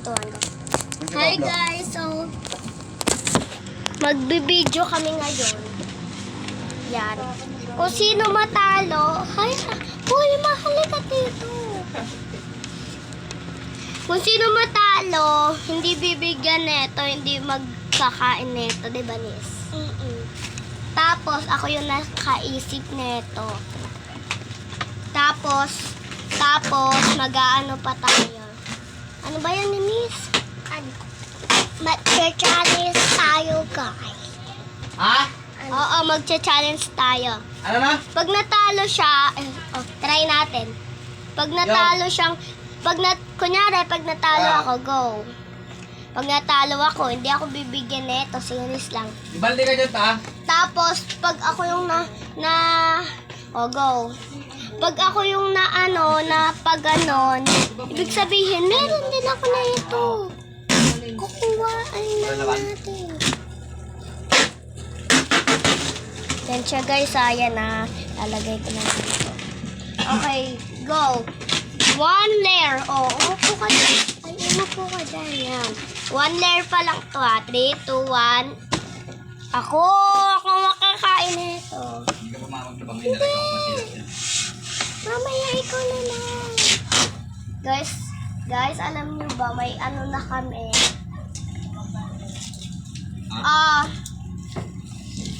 dito. Ano? Hi guys, so magbibideo kami ngayon. Yan. Kung sino matalo, hi, uy, mahalika dito. Kung sino matalo, hindi bibigyan neto, hindi magkakain neto, di ba, Nis? Tapos, ako yung nakaisip neto. Tapos, mag-aano pa tayo. Ano ba yan, Nis? Mag-challenge tayo, guys. Ha? Oo, mag-challenge tayo. Ano na? Pag natalo siya, try natin. Pag natalo siyang, kunyari, pag natalo ako, go. Pag natalo ako, hindi ako bibigyan neto, serious lang. Ibaldi ka dyan, ta? Tapos, pag ako yung go. Pag ako yung pag ganon, ibig sabihin, meron din ako na ito. Kukuhaan na natin. Yan siya guys, ayan na. Lalagay ko na dito. Okay, go. One layer. Umupo ka dyan. Ay, umupo ka dyan. Yan. One layer pa lang to ha. 3, 2, 1. Ako makakain nito. Hindi ka pa mamagtabang Hindi. Mamaya ikaw na lang. Guys, alam niyo ba, may ano na kami.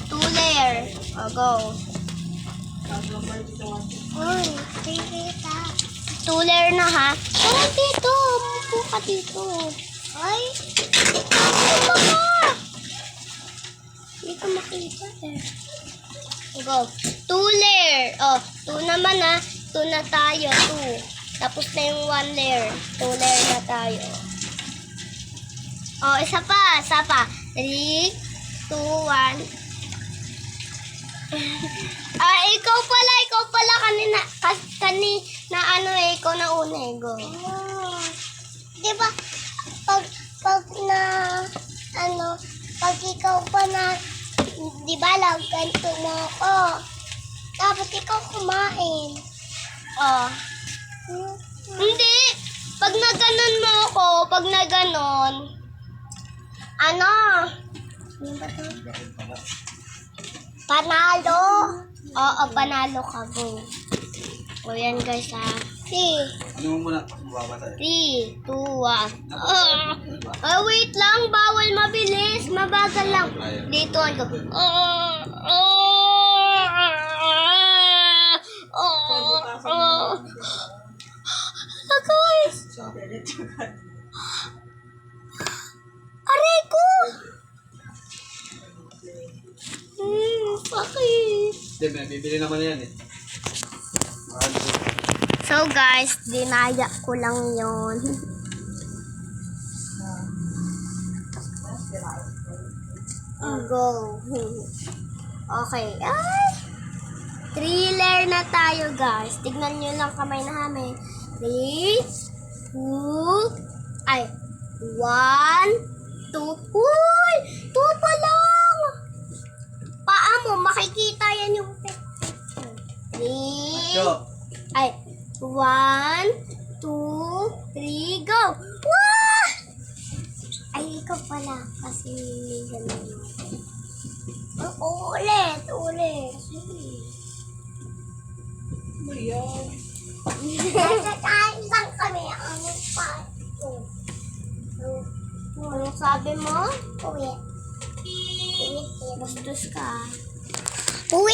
2 layer. Go. Uy, kikita. 2 layer na ha. Tara dito. Umupo ka dito. Ay. Umupo ka. Hindi ko makita eh. Go. 2 layer. 2 naman ha. 2 na tayo. 2. Tapos na yung 1 layer. 2 layer na tayo. Isa pa. 3, 2, 1. Ikaw pala kanina ikaw na una eh, go. Di ba, pag ikaw pa na, di ba, ganito mo ako. Tapos ikaw kumain. Hindi. Pag naganon mo ako, pag naganon, ano ba to? Panalo. Oo, panalo ka, go. O yan guys ha. 3, Ano mo muna? Bumaba tayo. 3, 2, 1. Wait lang, bawal mabilis. Mabagal lang. Dito ako. Guys. Aray ko. Bakit? Hindi, bibili naman na yan eh. So guys, dinaya ko lang yon. Go. Okay. Ay! 3 layer na tayo guys. Tignan nyo lang kamay namin. 3, 2, 1, 2. Uy! 2 pa lang! Paa mo, makikita yan yung 3. 1, 2, 3, go! Wah! Ay, ikaw pala. Kasi ganun. Ulit. Nagkakain lang kami. Ang pato. Anong sabi mo? Uwi. Bastos ka. Uwi.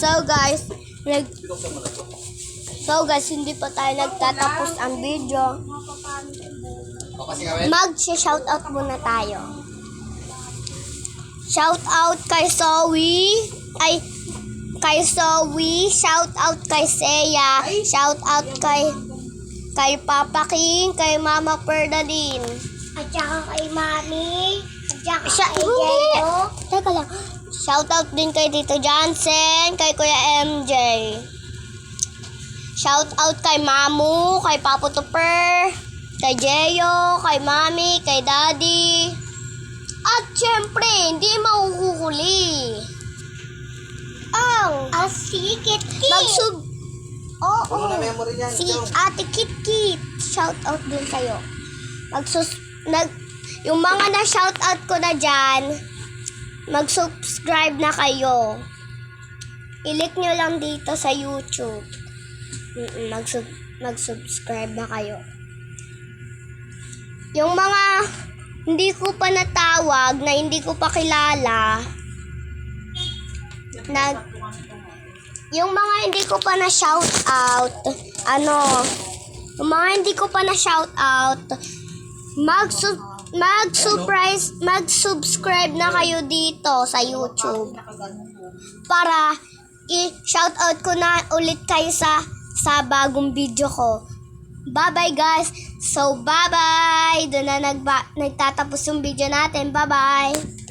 So guys, hindi pa tayo nagtatapos ang video. O kasi kami? Mag-shoutout muna tayo. Shoutout kay Zoe. Shoutout kay Seya. Shoutout kay Papa King, kay Mama Ferdinand. At saka kay Mami. At saka kay Diego. Teka lang. Shoutout din kay Tito Johnson, kay Kuya MJ. Shoutout kay Mamu, kay Papo Tupper, kay Jeyo, kay Mami, kay Daddy. At syempre, hindi mauhuhuli ang Asikit King. Oo. Puno na memory niyan. Si Chong. Ate Kit Kit, shout out din sa'yo. Yung mga na-shout out ko na dyan, mag-subscribe na kayo. I-click nyo lang dito sa YouTube. Mag-subscribe na kayo. Yung mga hindi ko pa natawag, na hindi ko pa kilala, yung mga hindi ko pa na shout out, yung mga hindi ko pa na shout out, mag-subscribe na kayo dito sa YouTube para i-shout out ko na ulit kayo sa bagong video ko. Bye-bye guys. So bye-bye. Doon na nagtatapos yung video natin. Bye-bye.